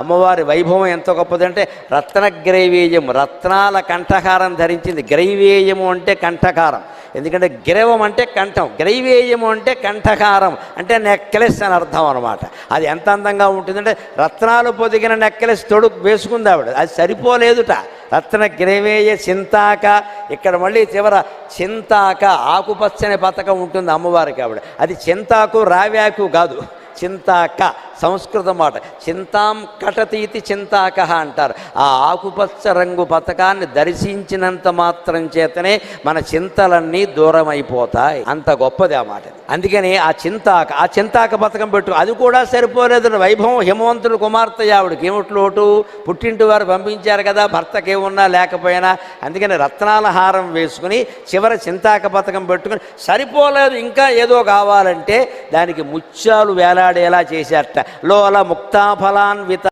అమ్మవారి వైభవం ఎంత గొప్పదంటే రత్నగ్రైవేయం, రత్నాల కంఠహారం ధరించింది. గ్రైవేయము అంటే కంఠహారం, ఎందుకంటే గ్రైవం అంటే కంఠం, గ్రైవేయము అంటే కంఠహారం అంటే నెక్లెస్ అని అర్థం అనమాట. అది ఎంత అందంగా ఉంటుందంటే రత్నాలు పొదిగిన నెక్లెస్ తొడుగు వేసుకుంది ఆవిడ, అది సరిపోలేదుట. రత్నగ్రైవేయ చింతాక, ఇక్కడ మళ్ళీ చివర చింతాక ఆకుపచ్చని పతకం ఉంటుంది అమ్మవారికి ఆవిడ. అది చింతాకు రావ్యాకు కాదు, చింతాక సంస్కృత మాట. చింతాం కటతీతి చింతాక అంటారు. ఆ ఆకుపచ్చ రంగు పతకాన్ని దర్శించినంత మాత్రం చేతనే మన చింతలన్నీ దూరం అయిపోతాయి, అంత గొప్పది ఆ మాట. అందుకని ఆ చింతాక పతకం పెట్టు, అది కూడా సరిపోలేదు. వైభవం హిమవంతుడు కుమార్తె ఆవిడకి ఏమిటి లోటు, పుట్టింటి వారు పంపించారు కదా, భర్తకి ఏమున్నా లేకపోయినా. అందుకని రత్నాల హారం వేసుకుని చివర చింతాక పతకం పెట్టుకుని సరిపోలేదు, ఇంకా ఏదో కావాలంటే దానికి ముత్యాలు వేలాడేలా చేశారట. లోల ముక్తాఫలాన్విత